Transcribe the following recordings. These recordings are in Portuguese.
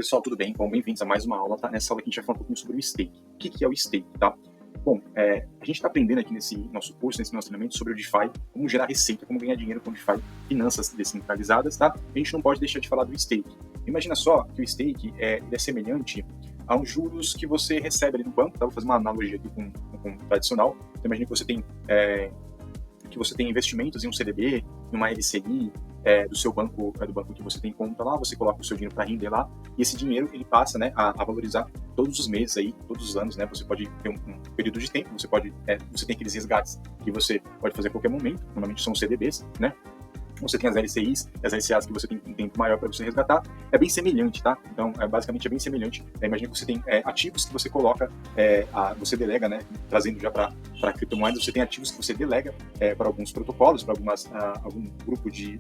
Pessoal, tudo bem? Bom, bem-vindos a mais uma aula, tá? Nessa aula aqui a gente vai falar um pouquinho sobre o stake. O que é o stake, tá? Bom, a gente está aprendendo aqui nesse nosso curso, nesse nosso treinamento sobre o DeFi, como gerar receita, como ganhar dinheiro com DeFi, finanças descentralizadas, tá? A gente não pode deixar de falar do stake. Imagina só que o stake ele é semelhante a uns juros que você recebe ali no banco, tá? Vou fazer uma analogia aqui com o tradicional. Então, imagina que você tem investimentos em um CDB, em uma LCI, do seu banco, do banco que você tem conta lá, você coloca o seu dinheiro para render lá, e esse dinheiro ele passa, né, a valorizar todos os meses aí, todos os anos, né, você pode ter um período de tempo, você tem aqueles resgates que você pode fazer a qualquer momento, normalmente são os CDBs, né, você tem as LCIs, as LCAs que você tem um tempo maior para você resgatar, é bem semelhante, tá? Então, basicamente é bem semelhante. Imagina que você tem ativos que você coloca, você delega, né? Trazendo já para criptomoedas, você tem ativos que você delega para alguns protocolos, para algum grupo de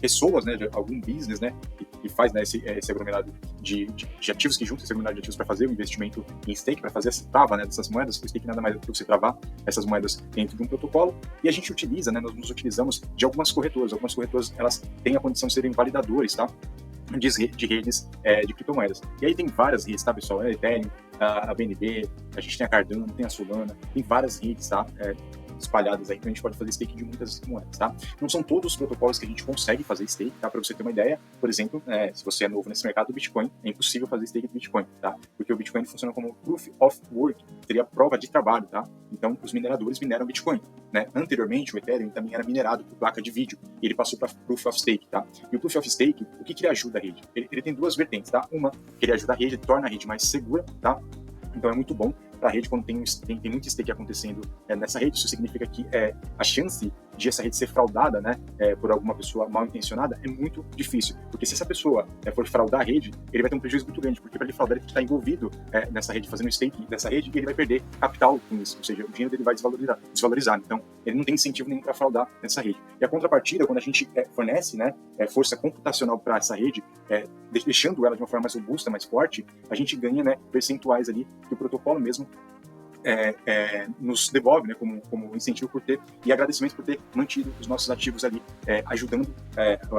pessoas, né? De algum business, né? Que faz, né, esse aglomerado de ativos, que junta esse aglomerado de ativos para fazer o investimento em stake, para fazer essa trava, né, dessas moedas. O stake nada mais é do que você travar essas moedas dentro de um protocolo, e a gente utiliza, né, nós nos utilizamos de algumas corretoras. Algumas corretoras, elas têm a condição de serem validadores, tá? De redes de criptomoedas. E aí tem várias redes, tá, pessoal? A Ethereum, a BNB, a gente tem a Cardano, tem a Solana, tem várias redes, tá? Espalhadas aí, então a gente pode fazer stake de muitas moedas, tá? Não são todos os protocolos que a gente consegue fazer stake, tá? Para você ter uma ideia, por exemplo, se você é novo nesse mercado do Bitcoin, é impossível fazer stake do Bitcoin, tá? Porque o Bitcoin funciona como Proof of Work, seria prova de trabalho, tá? Então, os mineradores mineram Bitcoin, né? Anteriormente, o Ethereum também era minerado por placa de vídeo, e ele passou para Proof of Stake, tá? E o Proof of Stake, o que ele ajuda a rede? Ele tem duas vertentes, tá? Uma, que ele ajuda a rede, torna a rede mais segura, tá? Então é muito bom para a rede quando tem muito stake acontecendo nessa rede. Isso significa que a chance de essa rede ser fraudada, né, por alguma pessoa mal intencionada é muito difícil, porque se essa pessoa for fraudar a rede, ele vai ter um prejuízo muito grande, porque para ele fraudar ele tem que estar envolvido nessa rede, fazendo stake dessa rede, e ele vai perder capital com isso, ou seja, o dinheiro dele vai desvalorizar. Então ele não tem incentivo nenhum para fraudar nessa rede. E a contrapartida, quando a gente fornece, né, força computacional para essa rede, deixando ela de uma forma mais robusta, mais forte, a gente ganha, né, percentuais ali que o protocolo mesmo nos devolve, né, como incentivo por ter, e agradecimento por ter mantido os nossos ativos ali, ajudando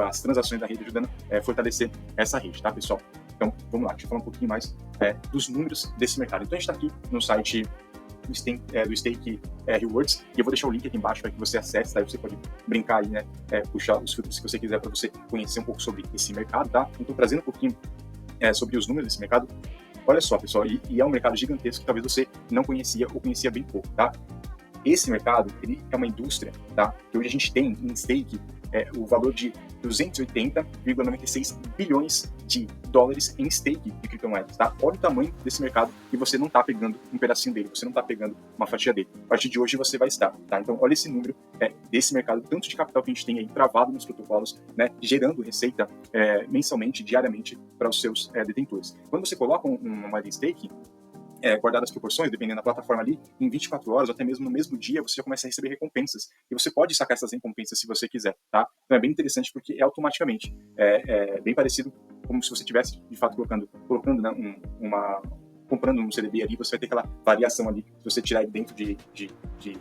as transações da rede, ajudando a fortalecer essa rede, tá, pessoal? Então, vamos lá, deixa eu falar um pouquinho mais dos números desse mercado. Então, a gente está aqui no site do Stake Rewards, e eu vou deixar o link aqui embaixo para que você acesse, tá? Você pode brincar aí, né, puxar os filtros que você quiser para você conhecer um pouco sobre esse mercado, tá? Então, trazendo um pouquinho sobre os números desse mercado. Olha só, pessoal, e é um mercado gigantesco que talvez você não conhecia ou conhecia bem pouco, tá? Esse mercado, ele é uma indústria, tá? Que hoje a gente tem em stake o valor de 280,96 bilhões de dólares em stake de criptomoedas, tá? Olha o tamanho desse mercado, e você não está pegando um pedacinho dele, você não está pegando uma fatia dele. A partir de hoje você vai estar, tá? Então, olha esse número desse mercado, tanto de capital que a gente tem aí travado nos protocolos, né? Gerando receita mensalmente, diariamente para os seus detentores. Quando você coloca uma moeda em stake, guardadas as proporções, dependendo da plataforma ali, em 24 horas, ou até mesmo no mesmo dia, você já começa a receber recompensas. E você pode sacar essas recompensas se você quiser, tá? Então é bem interessante porque é automaticamente. Bem parecido como se você estivesse, de fato, colocando né, comprando um CDB ali, você vai ter aquela variação ali. Se você tirar dentro de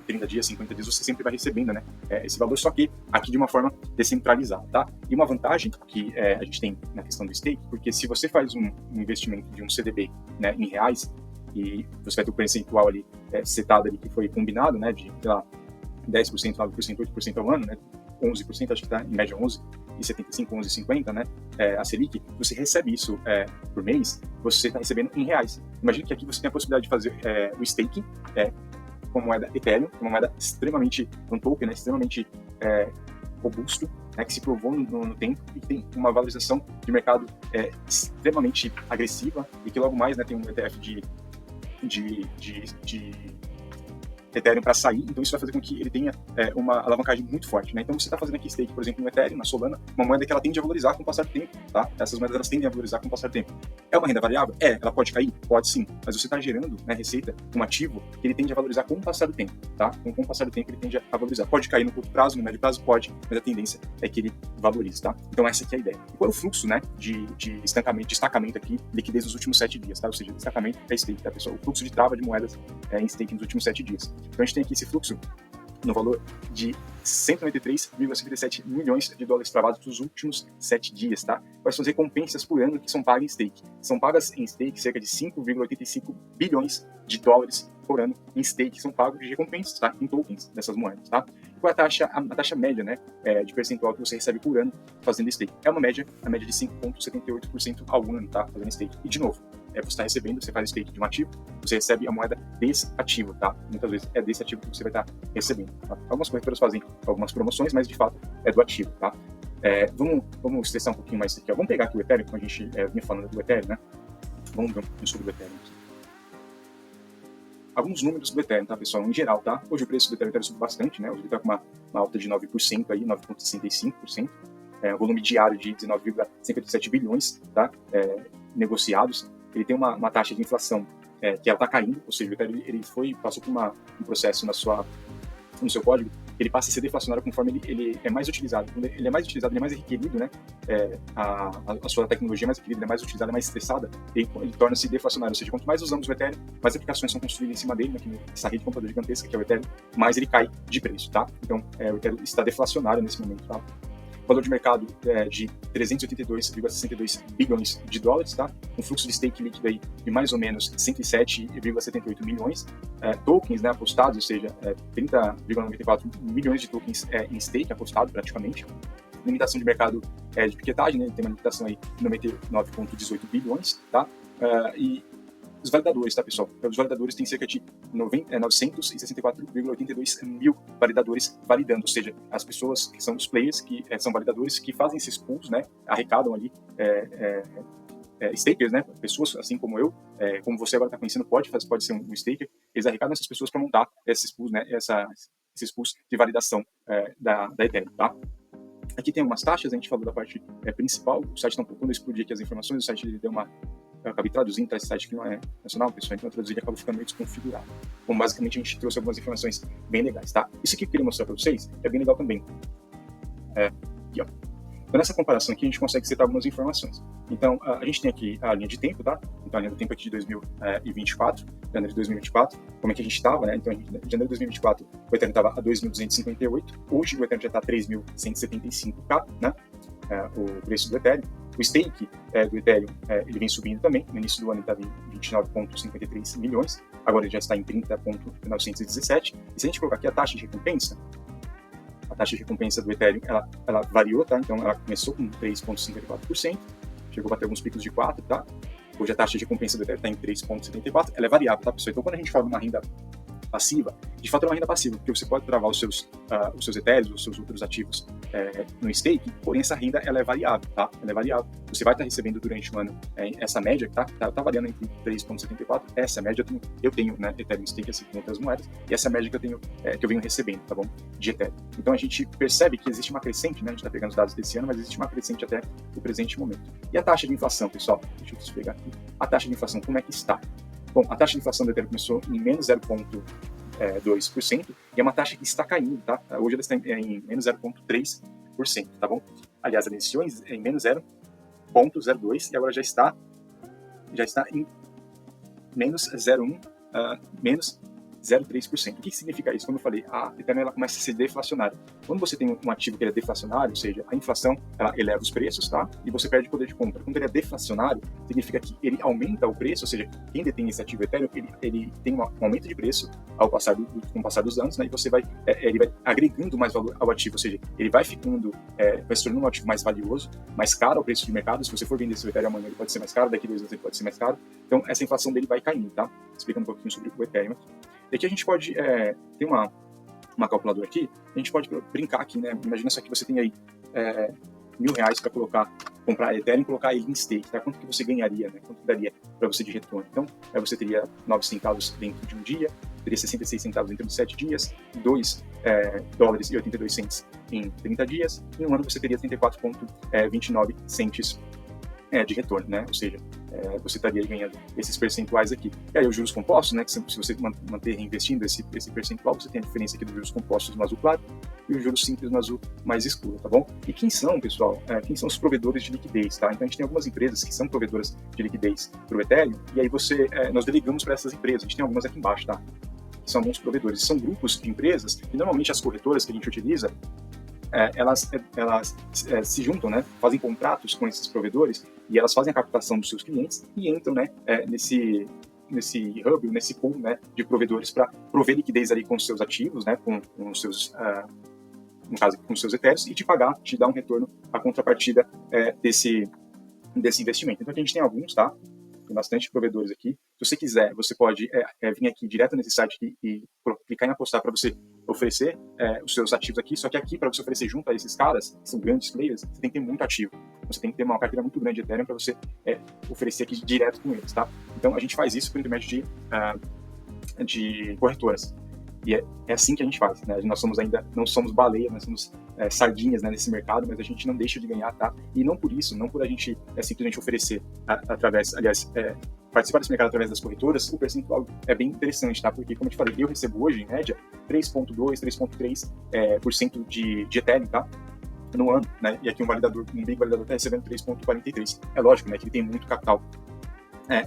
30 dias, 50 dias, você sempre vai recebendo, né, esse valor, só que aqui de uma forma descentralizada, tá? E uma vantagem que a gente tem na questão do stake, porque se você faz um investimento de um CDB, né, em reais, e você vai ter o percentual ali setado ali que foi combinado, né, de, sei lá, 10%, 9%, 8% ao ano, né, 11%, acho que está em média 11,75, 11,50, né, a Selic, você recebe isso por mês, você está recebendo em reais. Imagina que aqui você tem a possibilidade de fazer o staking com moeda Ethereum, uma moeda extremamente, um token, né, extremamente robusto, né, que se provou no tempo e que tem uma valorização de mercado extremamente agressiva, e que logo mais, né, tem um ETF de Ethereum para sair, então isso vai fazer com que ele tenha uma alavancagem muito forte, né? Então você está fazendo aqui stake, por exemplo, no Ethereum, na Solana, uma moeda que ela tende a valorizar com o passar do tempo, tá? Essas moedas elas tendem a valorizar com o passar do tempo. É uma renda variável? Ela pode cair? Pode sim, mas você está gerando, né, receita, um ativo que ele tende a valorizar com o passar do tempo, tá? Com o passar do tempo ele tende a valorizar. Pode cair no curto prazo, no médio prazo pode, mas a tendência é que ele valorize, tá? Então essa aqui é a ideia. E qual é o fluxo, né, de destacamento aqui, liquidez nos últimos 7 dias, tá? Ou seja, destacamento é stake, tá, pessoal? O fluxo de trava de moedas em stake nos últimos 7 dias. Então a gente tem aqui esse fluxo no valor de 193,57 milhões de dólares travados nos últimos 7 dias, tá? Quais são as recompensas por ano que são pagas em stake? São pagas em stake cerca de 5,85 bilhões de dólares por ano em stake, são pagos de recompensas, tá? Em tokens dessas moedas, tá? E qual é a taxa média, né, de percentual que você recebe por ano fazendo stake? É uma média, a média de 5,78% ao ano, tá? Fazendo stake. E de novo, você está recebendo, você faz stake de um ativo, você recebe a moeda desse ativo, tá? Muitas vezes é desse ativo que você vai estar recebendo, tá? Algumas corretoras fazem algumas promoções, mas de fato é do ativo, tá? Vamos estressar um pouquinho mais isso aqui, ó. Vamos pegar aqui o Ethereum, como a gente vinha falando do Ethereum, né? Vamos ver um pouquinho sobre o Ethereum aqui. Alguns números do Ethereum, tá, pessoal? Em geral, tá? Hoje o preço do Ethereum subiu bastante, né? Hoje ele está com uma alta de 9% aí, 9,65%. Volume diário de 19,57 bilhões, tá? Negociados. Ele tem uma taxa de inflação que ela está caindo, ou seja, o Ethereum ele passou por um processo no seu código, ele passa a ser deflacionário conforme ele é mais utilizado. Quando ele é mais utilizado, ele é mais requerido, né? A sua tecnologia é mais requerida, é mais utilizada, é mais estressada, ele torna-se deflacionário. Ou seja, quanto mais usamos o Ethereum, mais aplicações são construídas em cima dele, né? Essa rede de computador gigantesca que é o Ethereum, mais ele cai de preço, tá? Então, o Ethereum está deflacionário nesse momento, tá? Valor de mercado de 382,62 bilhões de dólares, tá? Um fluxo de stake líquido aí de mais ou menos 107,78 milhões. Tokens, né, apostados, ou seja, 30,94 milhões de tokens em stake apostado praticamente. Limitação de mercado de piquetagem, né? Tem uma limitação aí de 99,18 bilhões, tá? E os validadores, tá, pessoal? Os validadores têm cerca de 964,82 mil validadores validando, ou seja, as pessoas que são os players, que são validadores, que fazem esses pools, né, arrecadam ali stakers, né, pessoas assim como eu, como você agora está conhecendo, pode ser um staker, eles arrecadam essas pessoas para montar esses pools, né, esses pools de validação da Ethereum, tá? Aqui tem algumas taxas, a gente falou da parte principal, o site está um pouco, quando eu explodi aqui as informações, o site ele deu eu acabei traduzindo, tá? Esse site que não é nacional, pessoal, então eu traduzi e acabou ficando meio desconfigurado. Bom, basicamente a gente trouxe algumas informações bem legais, tá? Isso aqui que eu queria mostrar para vocês é bem legal também. Aqui, ó. Então, nessa comparação aqui, a gente consegue citar algumas informações. Então, a gente tem aqui a linha de tempo, tá? Então, a linha do tempo aqui de 2024, janeiro de 2024, como é que a gente estava, né? Então, em janeiro de 2024, o Ethereum estava a 2.258, hoje o Ethereum já está a 3.175k, né? O preço do Ethereum. O stake do Ethereum, ele vem subindo também. No início do ano ele estava em 29,53 milhões, agora ele já está em 30,917. E se a gente colocar aqui a taxa de recompensa do Ethereum, ela variou, tá? Então ela começou com 3,54%, chegou a bater alguns picos de 4%, tá? Hoje a taxa de recompensa do Ethereum está em 3,74%, ela é variável, tá, pessoal? Então quando a gente fala de uma renda passiva, de fato é uma renda passiva, porque você pode travar os seus Ethereum, os seus outros ativos no stake, porém essa renda ela é variável, tá? Ela é variável. Você vai estar recebendo durante o ano essa média, tá variando entre 3,74, essa média eu tenho, né, Ethereum stake assim com outras moedas, e essa média que eu venho recebendo, tá bom? De Ethereum. Então a gente percebe que existe uma crescente, né? A gente está pegando os dados desse ano, mas existe uma crescente até o presente momento. E a taxa de inflação, pessoal? Deixa eu pegar aqui. A taxa de inflação, como é que está? Bom, a taxa de inflação do Ethereum começou em menos 0,2% e é uma taxa que está caindo, tá? Hoje ela está em menos 0,3%, tá bom? Aliás, ela iniciou em menos 0,02% e agora já está em menos 0,1%, menos 0,3%. O que significa isso? Como eu falei, a Ethereum ela começa a ser deflacionária. Quando você tem um ativo que é deflacionário, ou seja, a inflação ela eleva os preços, tá? E você perde o poder de compra. Quando ele é deflacionário, significa que ele aumenta o preço, ou seja, quem detém esse ativo Ethereum, ele tem um aumento de preço com o passar dos anos, né? E você ele vai agregando mais valor ao ativo, ou seja, ele vai ficando, vai se tornando um ativo mais valioso, mais caro ao preço de mercado. Se você for vender seu Ethereum amanhã, ele pode ser mais caro, daqui a 2 anos ele pode ser mais caro. Então, essa inflação dele vai caindo, tá? Explicando um pouquinho sobre o Ethereum aqui. E aqui a gente pode ter uma calculadora aqui, a gente pode brincar aqui, né? Imagina só que você tem aí R$1.000 para comprar Ethereum e colocar ele em stake, tá? Quanto que você ganharia, né? Quanto que daria para você de retorno? Então, você teria 9 centavos dentro de um dia, teria 66 centavos dentro de 7 dias, $2,82 em 30 dias, e em um ano você teria 34,29 centes de retorno, né? Ou seja, você estaria ganhando esses percentuais aqui. E aí os juros compostos, né? Que se você manter reinvestindo esse percentual, você tem a diferença aqui dos juros compostos no azul claro e os juros simples no azul mais escuro, tá bom? E quem são, pessoal? Quem são os provedores de liquidez, tá? Então a gente tem algumas empresas que são provedoras de liquidez para o Ethereum, e aí nós delegamos para essas empresas. A gente tem algumas aqui embaixo, tá? são alguns provedores. São grupos de empresas e normalmente as corretoras que a gente utiliza, elas se juntam, né, fazem contratos com esses provedores e elas fazem a captação dos seus clientes e entram, né, nesse hub, nesse pool, né, de provedores para prover liquidez ali com os seus ativos, né, com os seus, no caso, com os seus etéreos, e te dar um retorno à contrapartida desse investimento. Então, aqui a gente tem alguns, tá? Tem bastante provedores aqui. Se você quiser, você pode vir aqui direto nesse site aqui e clicar em apostar para você oferecer os seus ativos aqui. Só que aqui, para você oferecer junto a esses caras, que são grandes players, você tem que ter muito ativo. Você tem que ter uma carteira muito grande de Ethereum para você oferecer aqui direto com eles, tá? Então, a gente faz isso por intermédio de corretoras. E é assim que a gente faz, né? Nós não somos baleia, nós somos sardinhas, né, nesse mercado, mas a gente não deixa de ganhar, tá? E não por isso, não por a gente simplesmente oferecer participar desse mercado através das corretoras, o percentual é bem interessante, tá? Porque, como eu te falei, eu recebo hoje, em média, 3,2%, 3,3% de Ethereum, tá? No ano, né? E aqui um big validador está recebendo 3,43%. É lógico, né, que ele tem muito capital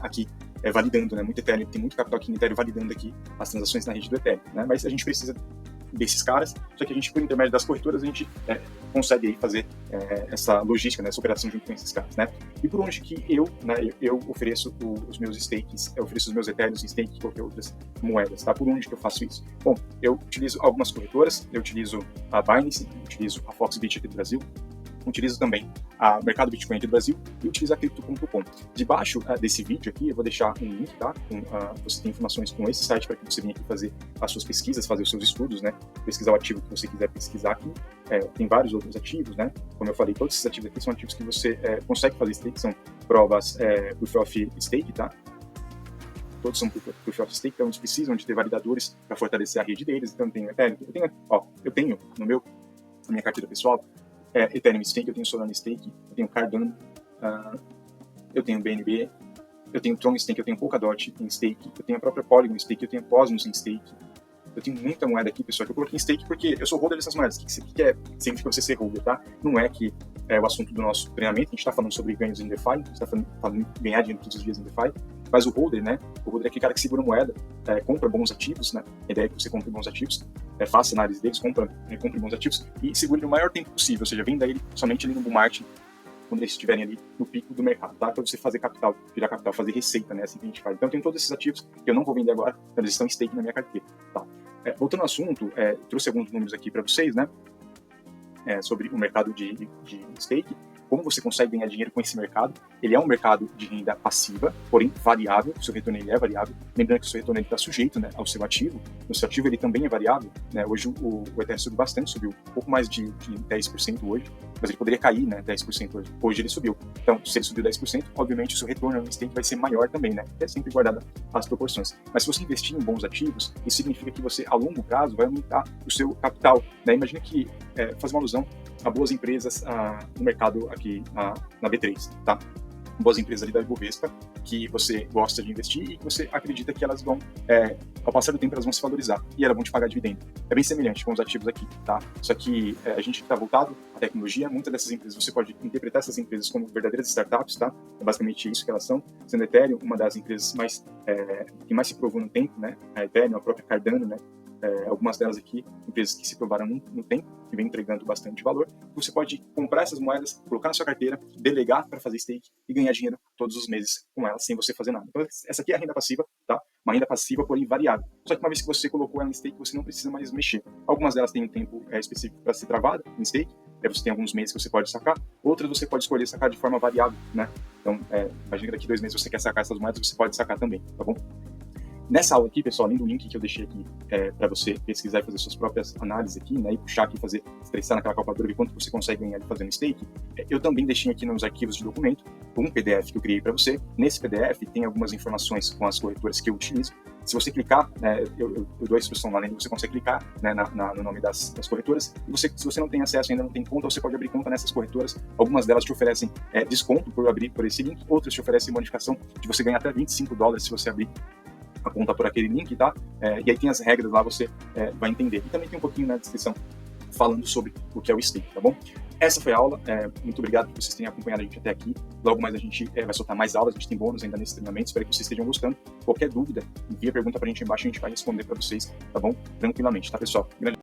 aqui validando, né? Muito Ethereum, tem muito capital aqui no Ethereum validando aqui as transações na rede do Ethereum, né? Mas a gente precisa desses caras, só que a gente, por intermédio das corretoras, a gente consegue aí fazer essa logística, né, essa operação junto com esses caras, né? E por onde que eu ofereço os meus stakes, eu ofereço os meus Ethereums em stake e qualquer outras moedas, tá? Por onde que eu faço isso? Bom, eu utilizo algumas corretoras, eu utilizo a Binance, eu utilizo a Foxbit aqui do Brasil, utilizo também a Mercado Bitcoin aqui do Brasil e utilizo a Crypto.com. Debaixo desse vídeo aqui, eu vou deixar um link, tá? Você tem informações com esse site para que você venha aqui fazer as suas pesquisas, fazer os seus estudos, né? Pesquisar o ativo que você quiser pesquisar aqui. Tem vários outros ativos, né? Como eu falei, todos esses ativos aqui são ativos que você consegue fazer stake, são provas Proof of Stake, tá? Todos são Proof of Stake, então eles precisam de ter validadores para fortalecer a rede deles. Então, eu tenho na minha carteira pessoal, Ethereum Stake, eu tenho Solana Stake, eu tenho Cardano, eu tenho BNB, eu tenho Tron Stake, eu tenho Polkadot em Stake, eu tenho a própria Polygon Stake, eu tenho Cosmos em Stake. Eu tenho muita moeda aqui, pessoal, que eu coloquei em stake porque eu sou holder dessas moedas. O que significa você ser holder, tá? Não é que é o assunto do nosso treinamento, a gente está falando sobre ganhos em DeFi, a gente está falando de ganhar dinheiro todos os dias em DeFi, mas o holder, né? O holder é aquele cara que segura moeda, compra bons ativos, né? A ideia é que você compre bons ativos, faça análise deles, compre bons ativos e segure no maior tempo possível, ou seja, venda ele somente ali no bull market, quando eles estiverem ali no pico do mercado, tá? Para você fazer capital, virar capital, fazer receita, né? Assim que a gente faz. Então, eu tenho todos esses ativos que eu não vou vender agora, eles estão em stake na minha carteira, tá? Voltando ao assunto, trouxe alguns números aqui para vocês, né? Sobre o mercado de stake, como você consegue ganhar dinheiro com esse mercado. Ele é um mercado de renda passiva, porém variável, o seu retorno ele é variável. Lembrando que o seu retorno está sujeito, né, ao seu ativo. O seu ativo ele também é variável, né? Hoje o Ethereum subiu bastante, subiu um pouco mais de 10% hoje, mas ele poderia cair, né, 10% hoje. Hoje ele subiu. Então, se ele subiu 10%, obviamente o seu retorno no stake vai ser maior também, né? É sempre guardada as proporções. Mas se você investir em bons ativos, isso significa que você, a longo prazo, vai aumentar o seu capital, né? Imagina que, faz uma alusão a boas empresas no mercado aqui na B3, tá? Boas empresas ali da Ibovespa que você gosta de investir e que você acredita que elas vão, ao passar do tempo, elas vão se valorizar e elas vão te pagar dividendo. É bem semelhante com os ativos aqui, tá? Só que a gente está voltado à tecnologia, muitas dessas empresas, você pode interpretar essas empresas como verdadeiras startups, tá? É basicamente isso que elas são, sendo a Ethereum uma das empresas que mais se provou no tempo, né? A Ethereum, a própria Cardano, né? Algumas delas aqui, empresas que se provaram no tempo, que vem entregando bastante valor. Você pode comprar essas moedas, colocar na sua carteira, delegar para fazer stake e ganhar dinheiro todos os meses com elas, sem você fazer nada. Então, essa aqui é a renda passiva, tá? Uma renda passiva, porém variável. Só que uma vez que você colocou ela em stake, você não precisa mais mexer. Algumas delas têm um tempo específico para ser travada em stake, você tem alguns meses que você pode sacar, outras você pode escolher sacar de forma variável, né? Então, imagina que daqui 2 meses você quer sacar essas moedas, você pode sacar também, tá bom? Nessa aula aqui, pessoal, além do link que eu deixei aqui para você pesquisar e fazer suas próprias análises aqui, né, e puxar aqui, estressar naquela calculadora de quanto você consegue ganhar fazendo stake, eu também deixei aqui nos arquivos de documento um PDF que eu criei para você. Nesse PDF tem algumas informações com as corretoras que eu utilizo. Se você clicar, eu dou a instrução lá, né, você consegue clicar, né, no nome das corretoras. E se você não tem acesso, ainda não tem conta, você pode abrir conta nessas corretoras. Algumas delas te oferecem desconto por abrir por esse link, outras te oferecem bonificação de você ganhar até $25 se você abrir a conta por aquele link, tá? E aí tem as regras lá, você vai entender. E também tem um pouquinho na descrição falando sobre o que é o stake, tá bom? essa foi a aula. Muito obrigado por vocês terem acompanhado a gente até aqui. Logo mais a gente vai soltar mais aulas, a gente tem bônus ainda nesse treinamento. Espero que vocês estejam gostando. Qualquer dúvida, envia pergunta pra gente embaixo, a gente vai responder pra vocês, tá bom? Tranquilamente, tá, pessoal? Grande